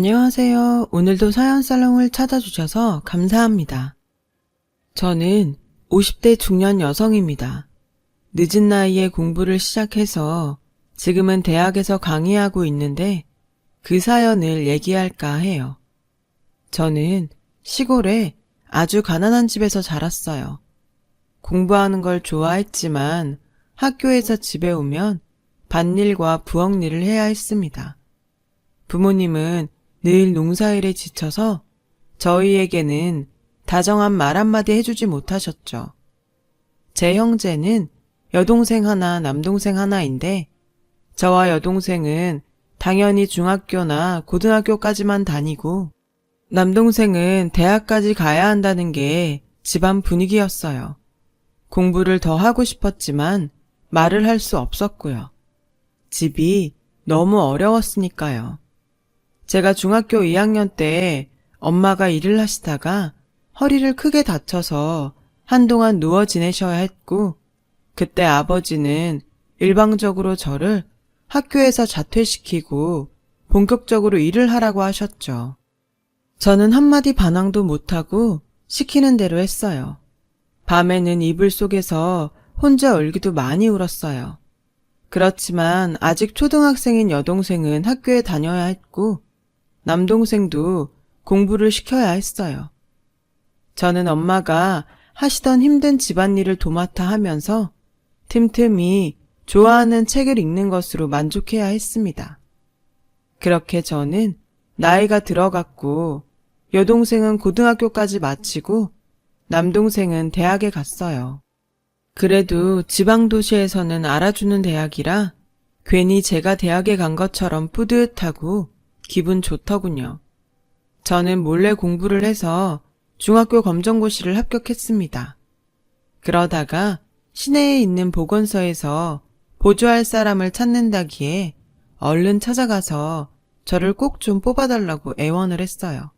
안녕하세요. 오늘도 사연살롱을 찾아주셔서 감사합니다. 저는 50대 중년 여성입니다. 늦은 나이에 공부를 시작해서 지금은 대학에서 강의하고 있는데 그 사연을 얘기할까 해요. 저는 시골에 아주 가난한 집에서 자랐어요. 공부하는 걸 좋아했지만 학교에서 집에 오면 밭일과 부엌일을 해야 했습니다. 부모님은 늘 농사일에 지쳐서 저희에게는 다정한 말 한마디 해주지 못하셨죠. 제 형제는 여동생 하나, 남동생 하나인데 저와 여동생은 당연히 중학교나 고등학교까지만 다니고 남동생은 대학까지 가야 한다는 게 집안 분위기였어요. 공부를 더 하고 싶었지만 말을 할 수 없었고요. 집이 너무 어려웠으니까요. 제가 중학교 2학년 때 엄마가 일을 하시다가 허리를 크게 다쳐서 한동안 누워 지내셔야 했고, 그때 아버지는 일방적으로 저를 학교에서 자퇴시키고 본격적으로 일을 하라고 하셨죠. 저는 한마디 반항도 못하고 시키는 대로 했어요. 밤에는 이불 속에서 혼자 울기도 많이 울었어요. 그렇지만 아직 초등학생인 여동생은 학교에 다녀야 했고 남동생도 공부를 시켜야 했어요. 저는 엄마가 하시던 힘든 집안일을 도맡아 하면서 틈틈이 좋아하는 책을 읽는 것으로 만족해야 했습니다. 그렇게 저는 나이가 들어갔고 여동생은 고등학교까지 마치고 남동생은 대학에 갔어요. 그래도 지방도시에서는 알아주는 대학이라 괜히 제가 대학에 간 것처럼 뿌듯하고 기분 좋더군요. 저는 몰래 공부를 해서 중학교 검정고시를 합격했습니다. 그러다가 시내에 있는 보건소에서 보조할 사람을 찾는다기에 얼른 찾아가서 저를 꼭 좀 뽑아달라고 애원을 했어요.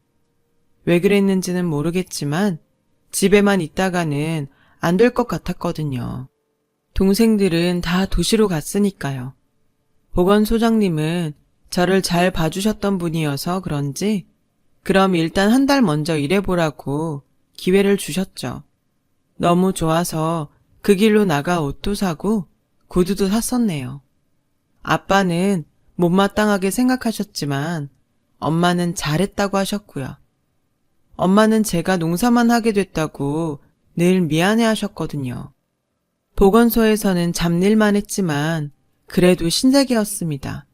왜 그랬는지는 모르겠지만 집에만 있다가는 안 될 것 같았거든요. 동생들은 다 도시로 갔으니까요. 보건소장님은 저를 잘 봐주셨던 분이어서 그런지 그럼 일단 한 달 먼저 일해보라고 기회를 주셨죠. 너무 좋아서 그 길로 나가 옷도 사고 구두도 샀었네요. 아빠는 못마땅하게 생각하셨지만 엄마는 잘했다고 하셨고요. 엄마는 제가 농사만 하게 됐다고 늘 미안해 하셨거든요. 보건소에서는 잡일만 했지만 그래도 신세계였습니다.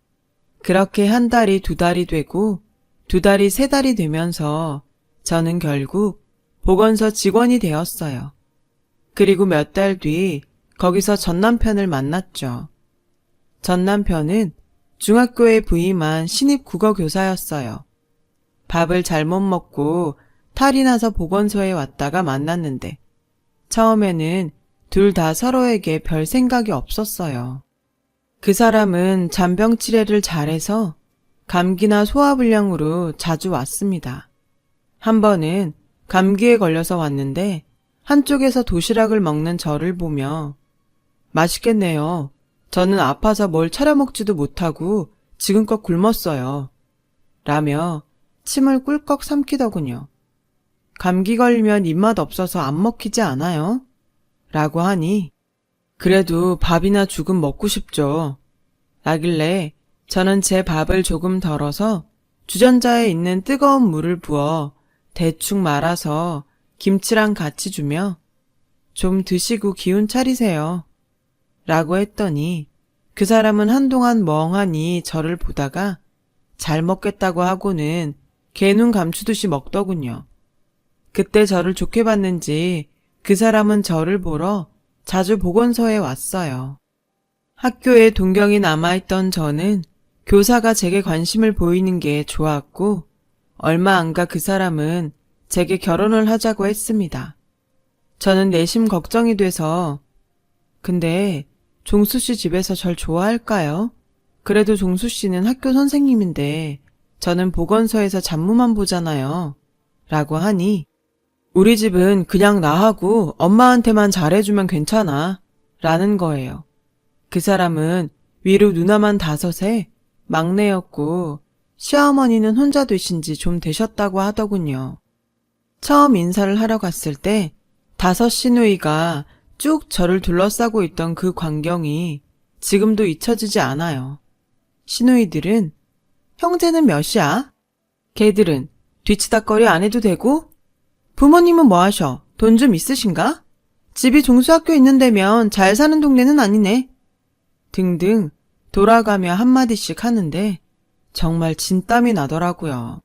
그렇게 한 달이 두 달이 되고 두 달이 세 달이 되면서 저는 결국 보건소 직원이 되었어요. 그리고 몇 달 뒤 거기서 전 남편을 만났죠. 전 남편은 중학교에 부임한 신입 국어교사였어요. 밥을 잘못 먹고 탈이 나서 보건소에 왔다가 만났는데 처음에는 둘 다 서로에게 별 생각이 없었어요. 그 사람은 잔병 치레를 잘해서 감기나 소화불량으로 자주 왔습니다. 한 번은 감기에 걸려서 왔는데 한쪽에서 도시락을 먹는 저를 보며 맛있겠네요. 저는 아파서 뭘 차려 먹지도 못하고 지금껏 굶었어요. 라며 침을 꿀꺽 삼키더군요. 감기 걸리면 입맛 없어서 안 먹히지 않아요? 라고 하니 그래도 밥이나 죽은 먹고 싶죠. 라길래 저는 제 밥을 조금 덜어서 주전자에 있는 뜨거운 물을 부어 대충 말아서 김치랑 같이 주며 좀 드시고 기운 차리세요. 라고 했더니 그 사람은 한동안 멍하니 저를 보다가 잘 먹겠다고 하고는 개눈 감추듯이 먹더군요. 그때 저를 좋게 봤는지 그 사람은 저를 보러 자주 보건소에 왔어요. 학교에 동경이 남아있던 저는 교사가 제게 관심을 보이는 게 좋았고 얼마 안 가 그 사람은 제게 결혼을 하자고 했습니다. 저는 내심 걱정이 돼서 근데 종수 씨 집에서 절 좋아할까요? 그래도 종수 씨는 학교 선생님인데 저는 보건소에서 잡무만 보잖아요. 라고 하니 우리 집은 그냥 나하고 엄마한테만 잘해주면 괜찮아. 라는 거예요. 그 사람은 위로 누나만 5에 막내였고 시어머니는 혼자 되신 지 좀 되셨다고 하더군요. 처음 인사를 하러 갔을 때 5 시누이가 쭉 저를 둘러싸고 있던 그 광경이 지금도 잊혀지지 않아요. 시누이들은 형제는 몇이야? 걔들은 뒤치다꺼리 안 해도 되고? 부모님은 뭐 하셔? 돈 좀 있으신가? 집이 종수학교 있는 데면 잘 사는 동네는 아니네. 등등 돌아가며 한마디씩 하는데 정말 진땀이 나더라고요.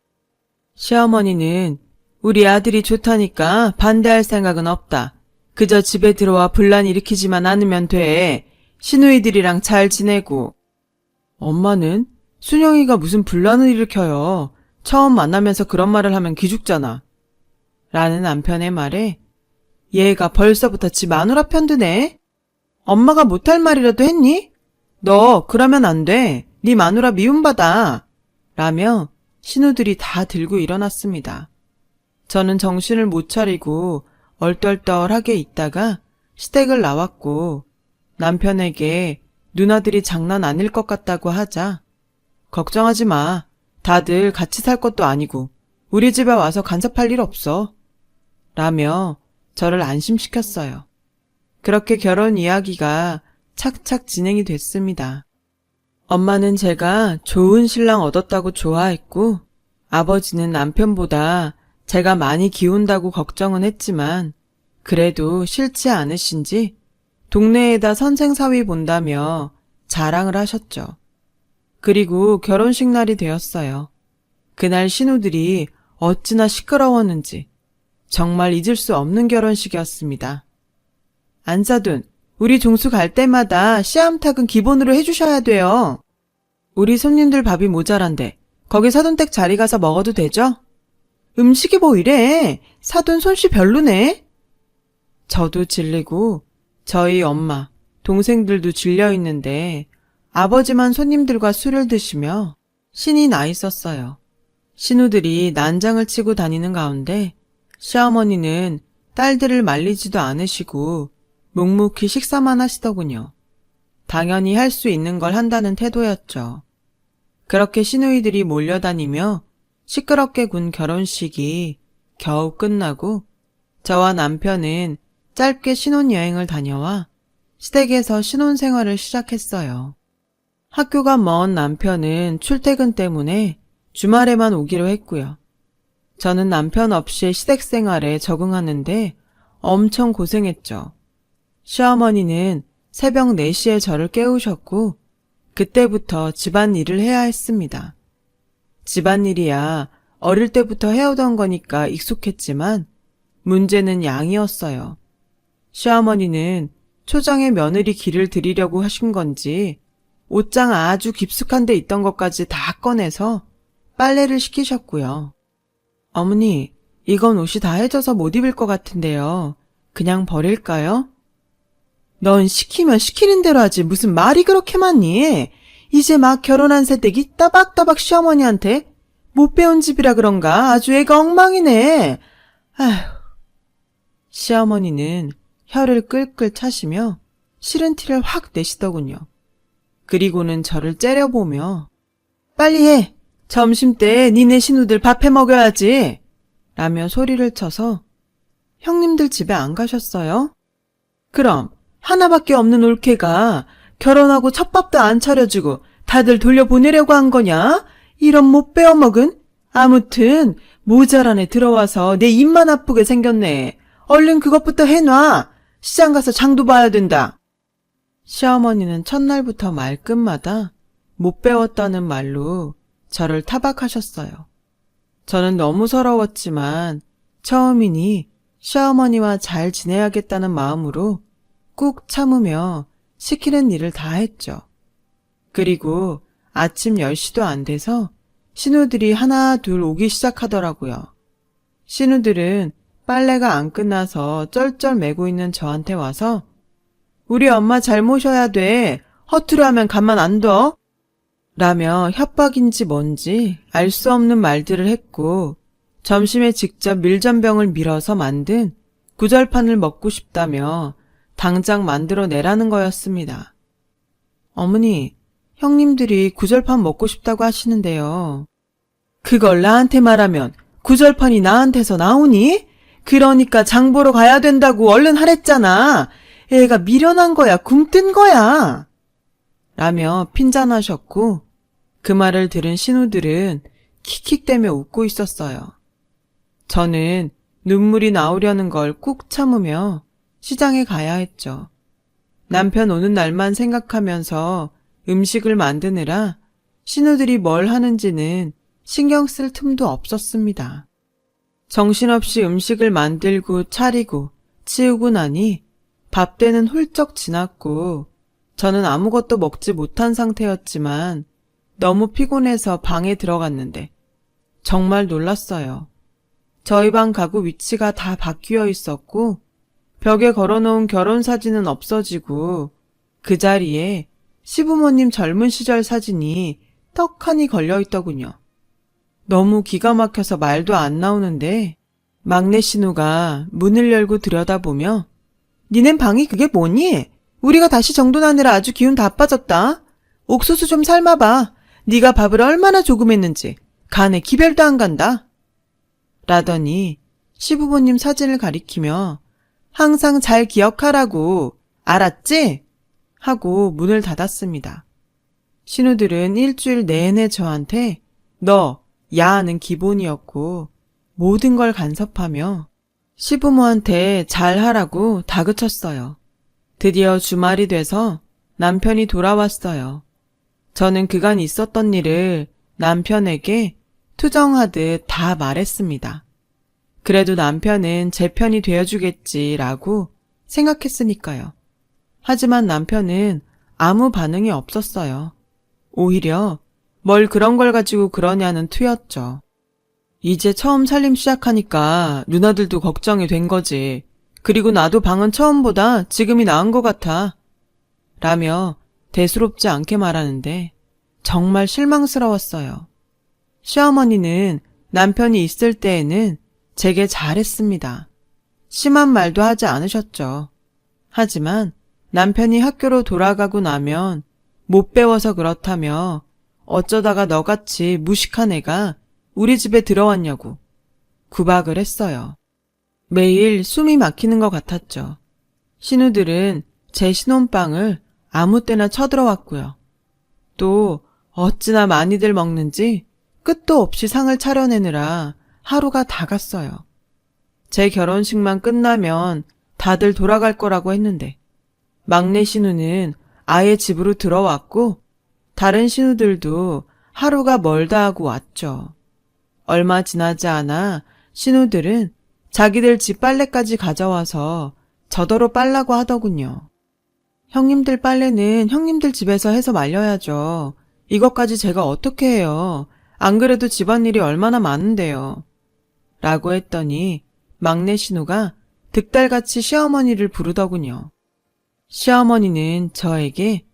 시어머니는 우리 아들이 좋다니까 반대할 생각은 없다. 그저 집에 들어와 분란 일으키지만 않으면 돼. 시누이들이랑 잘 지내고. 엄마는 순영이가 무슨 분란을 일으켜요. 처음 만나면서 그런 말을 하면 기죽잖아. 라는 남편의 말에 얘가 벌써부터 지 마누라 편드네. 엄마가 못할 말이라도 했니? 너 그러면 안 돼. 네 마누라 미움받아. 라며 신우들이 다 들고 일어났습니다. 저는 정신을 못 차리고 얼떨떨하게 있다가 시댁을 나왔고 남편에게 누나들이 장난 아닐 것 같다고 하자 걱정하지 마. 다들 같이 살 것도 아니고 우리 집에 와서 간섭할 일 없어. 라며 저를 안심시켰어요. 그렇게 결혼 이야기가 착착 진행이 됐습니다. 엄마는 제가 좋은 신랑 얻었다고 좋아했고 아버지는 남편보다 제가 많이 기운다고 걱정은 했지만 그래도 싫지 않으신지 동네에다 선생사위 본다며 자랑을 하셨죠. 그리고 결혼식 날이 되었어요. 그날 신우들이 어찌나 시끄러웠는지 정말 잊을 수 없는 결혼식이었습니다. 안사돈, 우리 종수 갈 때마다 씨암탉은 기본으로 해주셔야 돼요. 우리 손님들 밥이 모자란데 거기 사돈댁 자리 가서 먹어도 되죠? 음식이 뭐 이래? 사돈 솜씨 별로네? 저도 질리고 저희 엄마, 동생들도 질려 있는데 아버지만 손님들과 술을 드시며 신이 나 있었어요. 신우들이 난장을 치고 다니는 가운데 시어머니는 딸들을 말리지도 않으시고 묵묵히 식사만 하시더군요. 당연히 할 수 있는 걸 한다는 태도였죠. 그렇게 시누이들이 몰려다니며 시끄럽게 군 결혼식이 겨우 끝나고 저와 남편은 짧게 신혼여행을 다녀와 시댁에서 신혼생활을 시작했어요. 학교가 먼 남편은 출퇴근 때문에 주말에만 오기로 했고요. 저는 남편 없이 시댁 생활에 적응하는데 엄청 고생했죠. 시어머니는 새벽 4시에 저를 깨우셨고 그때부터 집안일을 해야 했습니다. 집안일이야 어릴 때부터 해오던 거니까 익숙했지만 문제는 양이었어요. 시어머니는 초장에 며느리 기를 들이려고 하신 건지 옷장 아주 깊숙한 데 있던 것까지 다 꺼내서 빨래를 시키셨고요. 어머니, 이건 옷이 다 해져서 못 입을 것 같은데요. 그냥 버릴까요? 넌 시키면 시키는 대로 하지 무슨 말이 그렇게 많니? 이제 막 결혼한 새댁이 따박따박 시어머니한테 못 배운 집이라 그런가 아주 애가 엉망이네. 아휴. 시어머니는 혀를 끌끌 차시며 싫은 티를 확 내시더군요. 그리고는 저를 째려보며 빨리 해. 점심때 니네 신우들 밥 해 먹여야지. 라며 소리를 쳐서 형님들 집에 안 가셨어요? 그럼 하나밖에 없는 올케가 결혼하고 첫밥도 안 차려주고 다들 돌려보내려고 한 거냐? 이런 못 배워먹은? 아무튼 모자란 애 들어와서 내 입만 아프게 생겼네. 얼른 그것부터 해놔. 시장 가서 장도 봐야 된다. 시어머니는 첫날부터 말끝마다 못 배웠다는 말로 저를 타박하셨어요. 저는 너무 서러웠지만 처음이니 시어머니와 잘 지내야겠다는 마음으로 꾹 참으며 시키는 일을 다 했죠. 그리고 아침 10시도 안 돼서 신우들이 하나 둘 오기 시작하더라고요. 신우들은 빨래가 안 끝나서 쩔쩔 매고 있는 저한테 와서 우리 엄마 잘 모셔야 돼. 허투루 하면 가만 안 둬. 라며 협박인지 뭔지 알 수 없는 말들을 했고 점심에 직접 밀전병을 밀어서 만든 구절판을 먹고 싶다며 당장 만들어내라는 거였습니다. 어머니, 형님들이 구절판 먹고 싶다고 하시는데요. 그걸 나한테 말하면 구절판이 나한테서 나오니? 그러니까 장 보러 가야 된다고 얼른 하랬잖아. 애가 미련한 거야, 굼뜬 거야. 라며 핀잔하셨고 그 말을 들은 신우들은 킥킥대며 웃고 있었어요. 저는 눈물이 나오려는 걸 꾹 참으며 시장에 가야 했죠. 남편 오는 날만 생각하면서 음식을 만드느라 신우들이 뭘 하는지는 신경 쓸 틈도 없었습니다. 정신없이 음식을 만들고 차리고 치우고 나니 밥때는 훌쩍 지났고 저는 아무것도 먹지 못한 상태였지만 너무 피곤해서 방에 들어갔는데 정말 놀랐어요. 저희 방 가구 위치가 다 바뀌어 있었고 벽에 걸어놓은 결혼사진은 없어지고 그 자리에 시부모님 젊은 시절 사진이 떡하니 걸려있더군요. 너무 기가 막혀서 말도 안 나오는데 막내 신우가 문을 열고 들여다보며 니넨 방이 그게 뭐니? 우리가 다시 정돈하느라 아주 기운 다 빠졌다. 옥수수 좀 삶아봐. 네가 밥을 얼마나 조금했는지 간에 기별도 안 간다. 라더니 시부모님 사진을 가리키며 항상 잘 기억하라고 알았지? 하고 문을 닫았습니다. 신우들은 일주일 내내 저한테 너, 야는 기본이었고 모든 걸 간섭하며 시부모한테 잘하라고 다그쳤어요. 드디어 주말이 돼서 남편이 돌아왔어요. 저는 그간 있었던 일을 남편에게 투정하듯 다 말했습니다. 그래도 남편은 제 편이 되어주겠지라고 생각했으니까요. 하지만 남편은 아무 반응이 없었어요. 오히려 뭘 그런 걸 가지고 그러냐는 투였죠. 이제 처음 살림 시작하니까 누나들도 걱정이 된 거지. 그리고 나도 방은 처음보다 지금이 나은 것 같아. 라며 대수롭지 않게 말하는데 정말 실망스러웠어요. 시어머니는 남편이 있을 때에는 제게 잘했습니다. 심한 말도 하지 않으셨죠. 하지만 남편이 학교로 돌아가고 나면 못 배워서 그렇다며 어쩌다가 너같이 무식한 애가 우리 집에 들어왔냐고 구박을 했어요. 매일 숨이 막히는 것 같았죠. 신우들은 제 신혼방을 아무 때나 쳐들어왔고요. 또 어찌나 많이들 먹는지 끝도 없이 상을 차려내느라 하루가 다 갔어요. 제 결혼식만 끝나면 다들 돌아갈 거라고 했는데 막내 신우는 아예 집으로 들어왔고 다른 신우들도 하루가 멀다 하고 왔죠. 얼마 지나지 않아 신우들은 자기들 집 빨래까지 가져와서 저더러 빨라고 하더군요. 형님들 빨래는 형님들 집에서 해서 말려야죠. 이것까지 제가 어떻게 해요. 안 그래도 집안일이 얼마나 많은데요. 라고 했더니 막내 신우가 득달같이 시어머니를 부르더군요. 시어머니는 저에게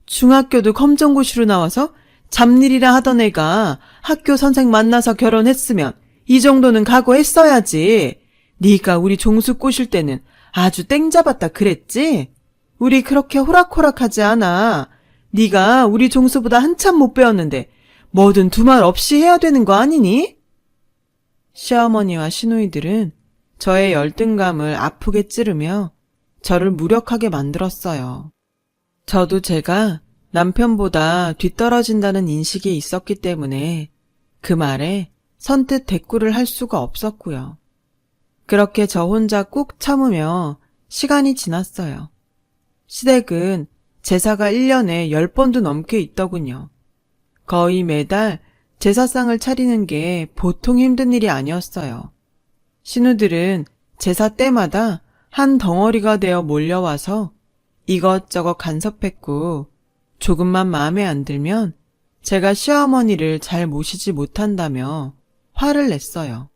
중학교도 검정고시로 나와서 잡일이라 하던 애가 학교 선생 만나서 결혼했으면 이 정도는 각오했어야지. 네가 우리 종수 꼬실 때는 아주 땡 잡았다 그랬지? 우리 그렇게 호락호락하지 않아. 네가 우리 종수보다 한참 못 배웠는데 뭐든 두말 없이 해야 되는 거 아니니? 시어머니와 시누이들은 저의 열등감을 아프게 찌르며 저를 무력하게 만들었어요. 저도 제가 남편보다 뒤떨어진다는 인식이 있었기 때문에 그 말에 선뜻 대꾸를 할 수가 없었고요. 그렇게 저 혼자 꾹 참으며 시간이 지났어요. 시댁은 제사가 1년에 10번도 넘게 있더군요. 거의 매달 제사상을 차리는 게 보통 힘든 일이 아니었어요. 신우들은 제사 때마다 한 덩어리가 되어 몰려와서 이것저것 간섭했고 조금만 마음에 안 들면 제가 시어머니를 잘 모시지 못한다며 화를 냈어요.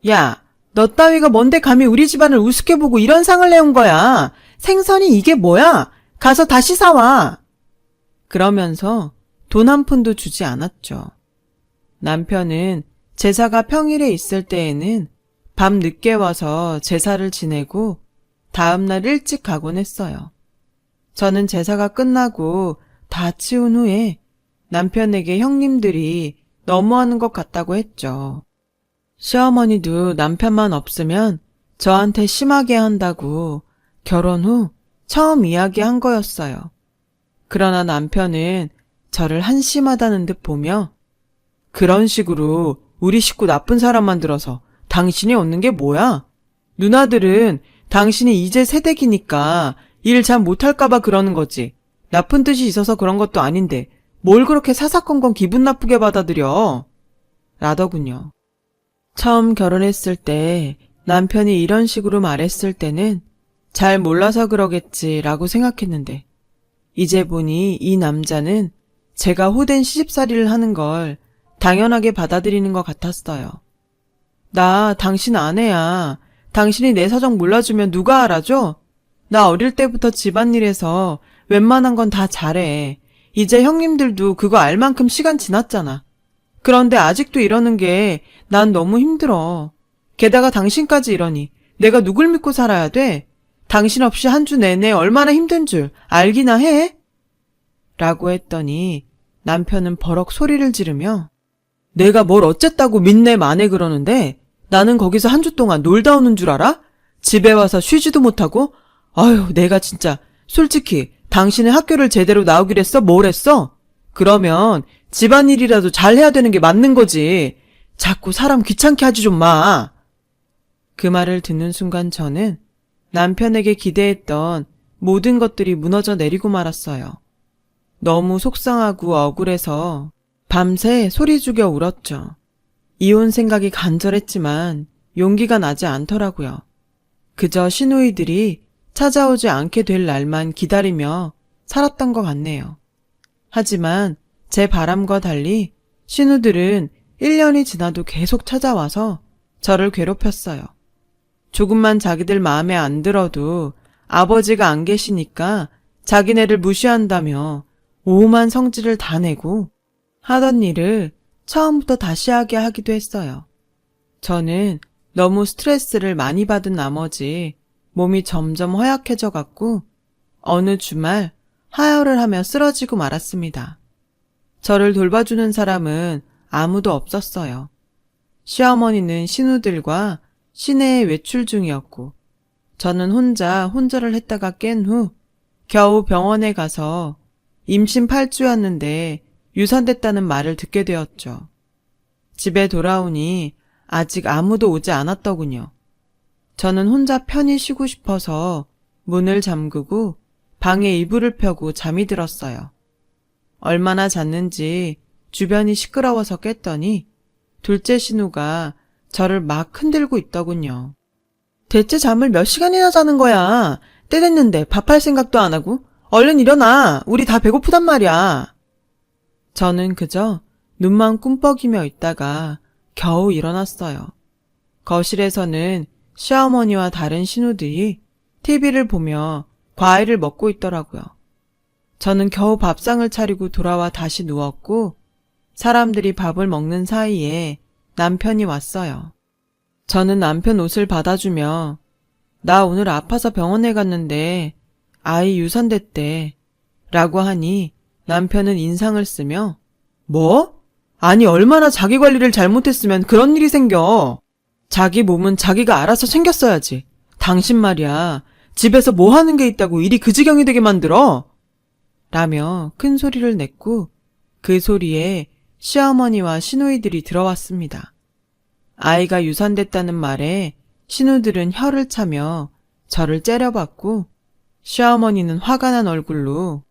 야, 너 따위가 뭔데 감히 우리 집안을 우습게 보고 이런 상을 내온 거야. 생선이 이게 뭐야? 가서 다시 사와. 그러면서 돈 한 푼도 주지 않았죠. 남편은 제사가 평일에 있을 때에는 밤 늦게 와서 제사를 지내고 다음날 일찍 가곤 했어요. 저는 제사가 끝나고 다 치운 후에 남편에게 형님들이 너무하는 것 같다고 했죠. 시어머니도 남편만 없으면 저한테 심하게 한다고 결혼 후 처음 이야기한 거였어요. 그러나 남편은 저를 한심하다는 듯 보며 그런 식으로 우리 식구 나쁜 사람 만들어서 당신이 얻는 게 뭐야? 누나들은 당신이 이제 새댁이니까 일 잘 못할까봐 그러는 거지. 나쁜 뜻이 있어서 그런 것도 아닌데 뭘 그렇게 사사건건 기분 나쁘게 받아들여? 라더군요. 처음 결혼했을 때 남편이 이런 식으로 말했을 때는 잘 몰라서 그러겠지라고 생각했는데 이제 보니 이 남자는 제가 호된 시집살이를 하는 걸 당연하게 받아들이는 것 같았어요. 나 당신 아내야. 당신이 내 사정 몰라주면 누가 알아줘? 나 어릴 때부터 집안일에서 웬만한 건 다 잘해. 이제 형님들도 그거 알 만큼 시간 지났잖아. 그런데 아직도 이러는 게 난 너무 힘들어. 게다가 당신까지 이러니 내가 누굴 믿고 살아야 돼? 당신 없이 한 주 내내 얼마나 힘든 줄 알기나 해? 라고 했더니 남편은 버럭 소리를 지르며 내가 뭘 어쨌다고 믿네 마네 그러는데 나는 거기서 한 주 동안 놀다 오는 줄 알아? 집에 와서 쉬지도 못하고? 아유, 내가 진짜 솔직히 당신의 학교를 제대로 나오기로 했어? 뭘 했어? 그러면 집안일이라도 잘 해야 되는 게 맞는 거지. 자꾸 사람 귀찮게 하지 좀 마. 그 말을 듣는 순간 저는 남편에게 기대했던 모든 것들이 무너져 내리고 말았어요. 너무 속상하고 억울해서 밤새 소리 죽여 울었죠. 이혼 생각이 간절했지만 용기가 나지 않더라고요. 그저 시누이들이 찾아오지 않게 될 날만 기다리며 살았던 것 같네요. 하지만 제 바람과 달리 신우들은 1년이 지나도 계속 찾아와서 저를 괴롭혔어요. 조금만 자기들 마음에 안 들어도 아버지가 안 계시니까 자기네를 무시한다며 오만 성질을 다 내고 하던 일을 처음부터 다시 하게 하기도 했어요. 저는 너무 스트레스를 많이 받은 나머지 몸이 점점 허약해져 갔고 어느 주말 하혈을 하며 쓰러지고 말았습니다. 저를 돌봐주는 사람은 아무도 없었어요. 시어머니는 신우들과 시내에 외출 중이었고 저는 혼자 혼절을 했다가 깬 후 겨우 병원에 가서 임신 8주였는데 유산됐다는 말을 듣게 되었죠. 집에 돌아오니 아직 아무도 오지 않았더군요. 저는 혼자 편히 쉬고 싶어서 문을 잠그고 방에 이불을 펴고 잠이 들었어요. 얼마나 잤는지 주변이 시끄러워서 깼더니 둘째 신우가 저를 막 흔들고 있더군요. 대체 잠을 몇 시간이나 자는 거야? 때 됐는데 밥할 생각도 안 하고? 얼른 일어나! 우리 다 배고프단 말이야. 저는 그저 눈만 꿈뻑이며 있다가 겨우 일어났어요. 거실에서는 시어머니와 다른 신우들이 TV를 보며 과일을 먹고 있더라고요. 저는 겨우 밥상을 차리고 돌아와 다시 누웠고 사람들이 밥을 먹는 사이에 남편이 왔어요. 저는 남편 옷을 받아주며 나 오늘 아파서 병원에 갔는데 아이 유산됐대 라고 하니 남편은 인상을 쓰며 뭐? 아니 얼마나 자기 관리를 잘못했으면 그런 일이 생겨. 자기 몸은 자기가 알아서 챙겼어야지. 당신 말이야. 집에서 뭐 하는 게 있다고 일이 그 지경이 되게 만들어? 라며 큰 소리를 냈고 그 소리에 시어머니와 시누이들이 들어왔습니다. 아이가 유산됐다는 말에 신우들은 혀를 차며 저를 째려봤고 시어머니는 화가 난 얼굴로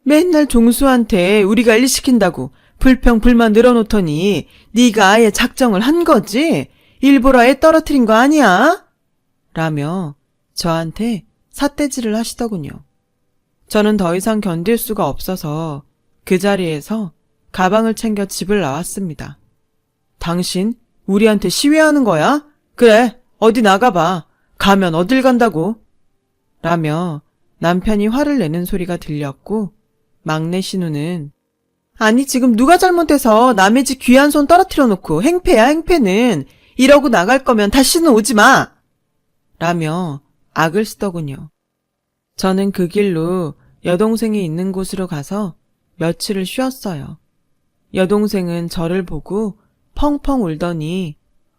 맨날 종수한테 우리가 일 시킨다고 불평 불만 늘어놓더니 네가 아예 작정을 한 거지? 일부러 애 떨어뜨린 거 아니야? 라며 저한테 삿대질을 하시더군요. 저는 더 이상 견딜 수가 없어서 그 자리에서 가방을 챙겨 집을 나왔습니다. 당신 우리한테 시위하는 거야? 그래, 어디 나가봐. 가면 어딜 간다고? 라며 남편이 화를 내는 소리가 들렸고 막내 신우는 아니 지금 누가 잘못해서 남의 집 귀한 손 떨어뜨려 놓고 행패야 행패는 이러고 나갈 거면 다시는 오지 마! 라며 악을 쓰더군요. 저는 그 길로 여동생이 있는 곳으로 가서 며칠을 쉬었어요. 여동생은 저를 보고 펑펑 울더니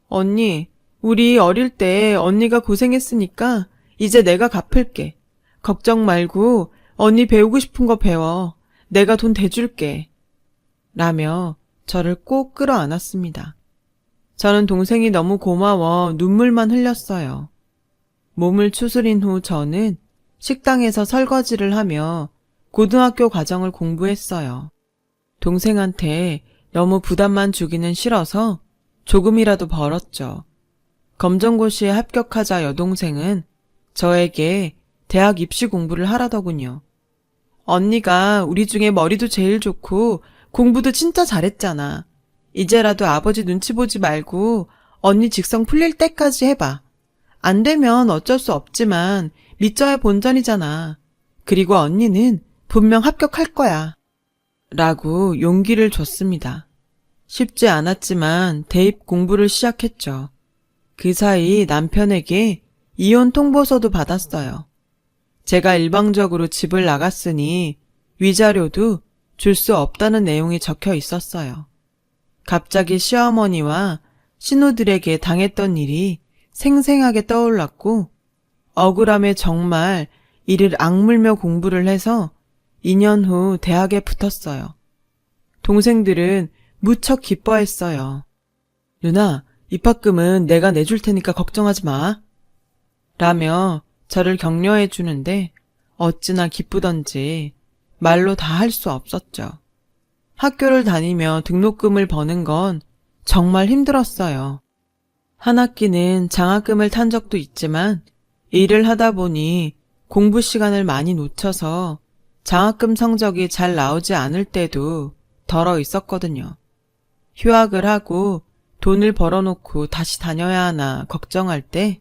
언니, 우리 어릴 때 언니가 고생했으니까 이제 내가 갚을게. 걱정 말고 언니 배우고 싶은 거 배워. 내가 돈 대줄게. 라며 저를 꼭 끌어안았습니다. 저는 동생이 너무 고마워 눈물만 흘렸어요. 몸을 추스린 후 저는 식당에서 설거지를 하며 고등학교 과정을 공부했어요. 동생한테 너무 부담만 주기는 싫어서 조금이라도 벌었죠. 검정고시에 합격하자 여동생은 저에게 대학 입시 공부를 하라더군요. 언니가 우리 중에 머리도 제일 좋고 공부도 진짜 잘했잖아. 이제라도 아버지 눈치 보지 말고 언니 직성 풀릴 때까지 해봐. 안 되면 어쩔 수 없지만 믿져야 본전이잖아. 그리고 언니는 분명 합격할 거야. 라고 용기를 줬습니다. 쉽지 않았지만 대입 공부를 시작했죠. 그 사이 남편에게 이혼 통보서도 받았어요. 제가 일방적으로 집을 나갔으니 위자료도 줄 수 없다는 내용이 적혀 있었어요. 갑자기 시어머니와 신우들에게 당했던 일이 생생하게 떠올랐고 억울함에 정말 이를 악물며 공부를 해서 2년 후 대학에 붙었어요. 동생들은 무척 기뻐했어요. 누나, 입학금은 내가 내줄 테니까 걱정하지 마. 라며 저를 격려해 주는데 어찌나 기쁘던지 말로 다 할 수 없었죠. 학교를 다니며 등록금을 버는 건 정말 힘들었어요. 한 학기는 장학금을 탄 적도 있지만 일을 하다 보니 공부 시간을 많이 놓쳐서 장학금 성적이 잘 나오지 않을 때도 덜어 있었거든요. 휴학을 하고 돈을 벌어놓고 다시 다녀야 하나 걱정할 때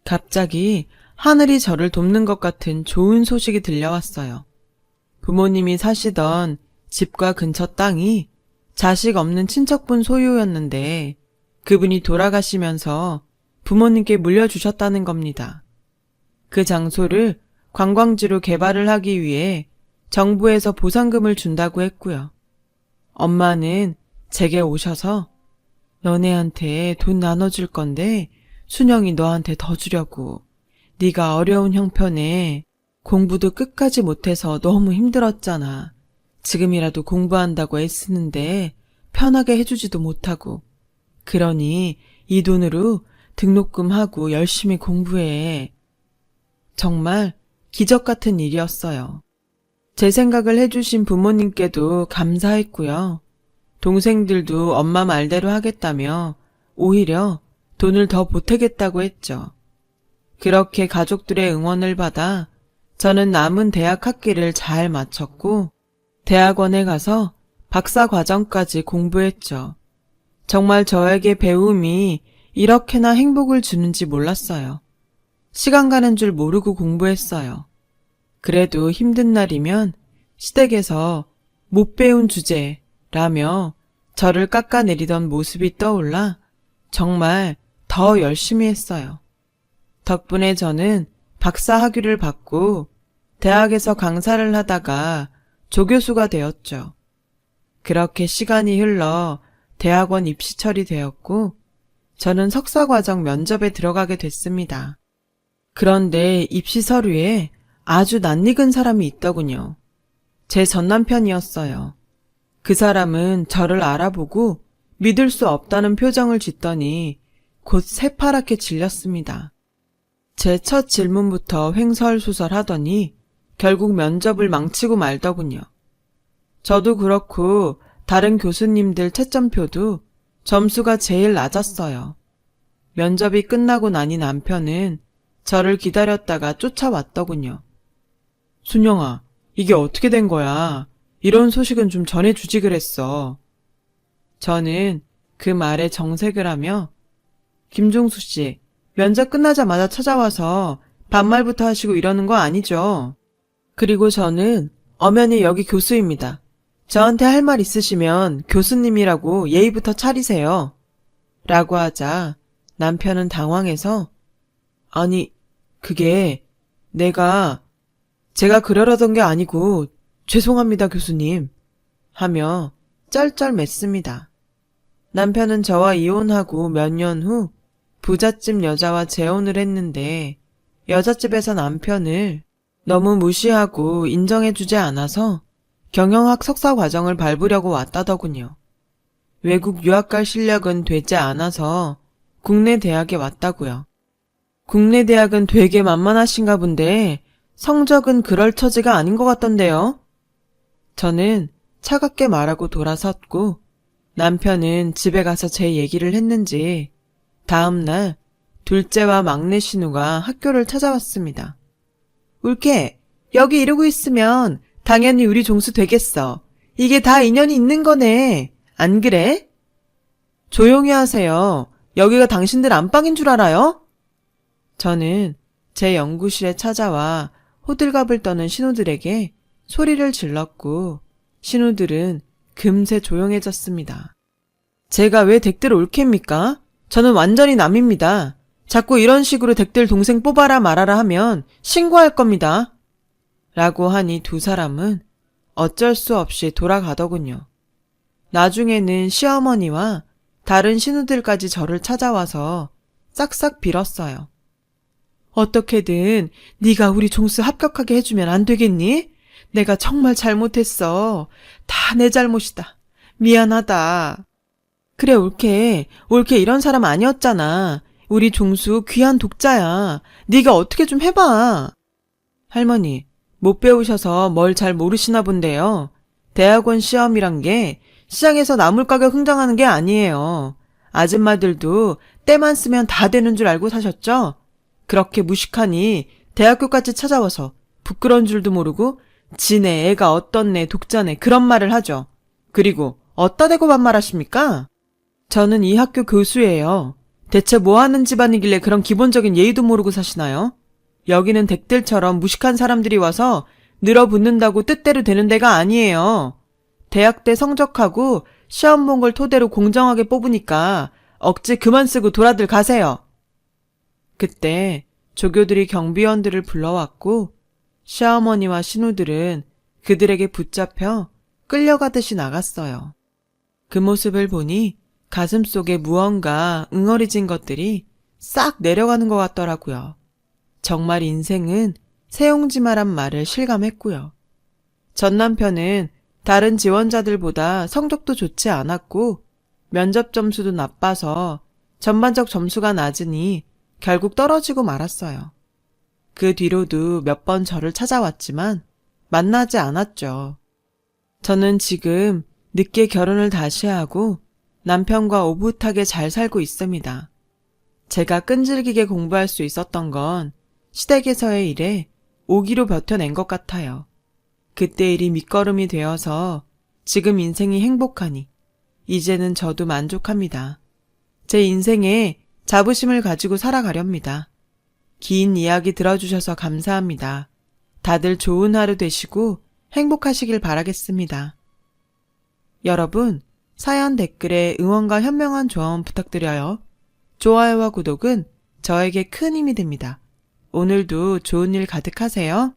갑자기 하늘이 저를 돕는 것 같은 좋은 소식이 들려왔어요. 부모님이 사시던 집과 근처 땅이 자식 없는 친척분 소유였는데 그분이 돌아가시면서 부모님께 물려주셨다는 겁니다. 그 장소를 관광지로 개발을 하기 위해 정부에서 보상금을 준다고 했고요. 엄마는 제게 오셔서 너네한테 돈 나눠줄 건데 순영이 너한테 더 주려고. 네가 어려운 형편에 공부도 끝까지 못해서 너무 힘들었잖아. 지금이라도 공부한다고 애쓰는데 편하게 해주지도 못하고. 그러니 이 돈으로 등록금 하고 열심히 공부해. 정말 기적 같은 일이었어요. 제 생각을 해주신 부모님께도 감사했고요. 동생들도 엄마 말대로 하겠다며 오히려 돈을 더 보태겠다고 했죠. 그렇게 가족들의 응원을 받아 저는 남은 대학 학기를 잘 마쳤고 대학원에 가서 박사 과정까지 공부했죠. 정말 저에게 배움이 이렇게나 행복을 주는지 몰랐어요. 시간 가는 줄 모르고 공부했어요. 그래도 힘든 날이면 시댁에서 못 배운 주제라며 저를 깎아내리던 모습이 떠올라 정말 더 열심히 했어요. 덕분에 저는 박사 학위를 받고 대학에서 강사를 하다가 조교수가 되었죠. 그렇게 시간이 흘러 대학원 입시철이 되었고 저는 석사과정 면접에 들어가게 됐습니다. 그런데 입시 서류에 아주 낯익은 사람이 있더군요. 제 전남편이었어요. 그 사람은 저를 알아보고 믿을 수 없다는 표정을 짓더니 곧 새파랗게 질렸습니다. 제 첫 질문부터 횡설수설하더니 결국 면접을 망치고 말더군요. 저도 그렇고 다른 교수님들 채점표도 점수가 제일 낮았어요. 면접이 끝나고 나니 남편은 저를 기다렸다가 쫓아왔더군요. 순영아, 이게 어떻게 된 거야? 이런 소식은 좀 전해주지 그랬어. 저는 그 말에 정색을 하며 김종수 씨, 면접 끝나자마자 찾아와서 반말부터 하시고 이러는 거 아니죠? 그리고 저는 엄연히 여기 교수입니다. 저한테 할 말 있으시면 교수님이라고 예의부터 차리세요. 라고 하자 남편은 당황해서 아니, 그게 제가 그러려던 게 아니고 죄송합니다 교수님 하며 쩔쩔맸습니다. 남편은 저와 이혼하고 몇 년 후 부잣집 여자와 재혼을 했는데 여자집에서 남편을 너무 무시하고 인정해주지 않아서 경영학 석사 과정을 밟으려고 왔다더군요. 외국 유학 갈 실력은 되지 않아서 국내 대학에 왔다고요. 국내 대학은 되게 만만하신가 본데 성적은 그럴 처지가 아닌 것 같던데요. 저는 차갑게 말하고 돌아섰고 남편은 집에 가서 제 얘기를 했는지 다음날 둘째와 막내 신우가 학교를 찾아왔습니다. 울케, 여기 이러고 있으면 당연히 우리 종수 되겠어. 이게 다 인연이 있는 거네. 안 그래? 조용히 하세요. 여기가 당신들 안방인 줄 알아요? 저는 제 연구실에 찾아와 호들갑을 떠는 신우들에게 소리를 질렀고 신우들은 금세 조용해졌습니다. 제가 왜 댁들 올케입니까? 저는 완전히 남입니다. 자꾸 이런 식으로 댁들 동생 뽑아라 말아라 하면 신고할 겁니다. 라고 하니 두 사람은 어쩔 수 없이 돌아가더군요. 나중에는 시어머니와 다른 신우들까지 저를 찾아와서 싹싹 빌었어요. 어떻게든 네가 우리 종수 합격하게 해주면 안 되겠니? 내가 정말 잘못했어. 다 내 잘못이다. 미안하다. 그래 올케 이런 사람 아니었잖아. 우리 종수 귀한 독자야. 네가 어떻게 좀 해봐. 할머니, 못 배우셔서 뭘 잘 모르시나 본데요. 대학원 시험이란 게 시장에서 나물 가격 흥정하는 게 아니에요. 아줌마들도 때만 쓰면 다 되는 줄 알고 사셨죠? 그렇게 무식하니 대학교까지 찾아와서 부끄러운 줄도 모르고 지네 애가 어떻네 독자네 그런 말을 하죠. 그리고 어따 대고 반말하십니까? 저는 이 학교 교수예요. 대체 뭐 하는 집안이길래 그런 기본적인 예의도 모르고 사시나요? 여기는 댁들처럼 무식한 사람들이 와서 늘어붙는다고 뜻대로 되는 데가 아니에요. 대학 때 성적하고 시험 본 걸 토대로 공정하게 뽑으니까 억지 그만 쓰고 돌아들 가세요. 그때 조교들이 경비원들을 불러왔고 시어머니와 신우들은 그들에게 붙잡혀 끌려가듯이 나갔어요. 그 모습을 보니 가슴속에 무언가 응어리진 것들이 싹 내려가는 것 같더라고요. 정말 인생은 새옹지마란 말을 실감했고요. 전 남편은 다른 지원자들보다 성적도 좋지 않았고 면접 점수도 나빠서 전반적 점수가 낮으니 결국 떨어지고 말았어요. 그 뒤로도 몇 번 저를 찾아왔지만 만나지 않았죠. 저는 지금 늦게 결혼을 다시 하고 남편과 오붓하게 잘 살고 있습니다. 제가 끈질기게 공부할 수 있었던 건 시댁에서의 일에 오기로 버텨낸 것 같아요. 그때 일이 밑거름이 되어서 지금 인생이 행복하니 이제는 저도 만족합니다. 제 인생에 자부심을 가지고 살아가렵니다. 긴 이야기 들어주셔서 감사합니다. 다들 좋은 하루 되시고 행복하시길 바라겠습니다. 여러분, 사연 댓글에 응원과 현명한 조언 부탁드려요. 좋아요와 구독은 저에게 큰 힘이 됩니다. 오늘도 좋은 일 가득하세요.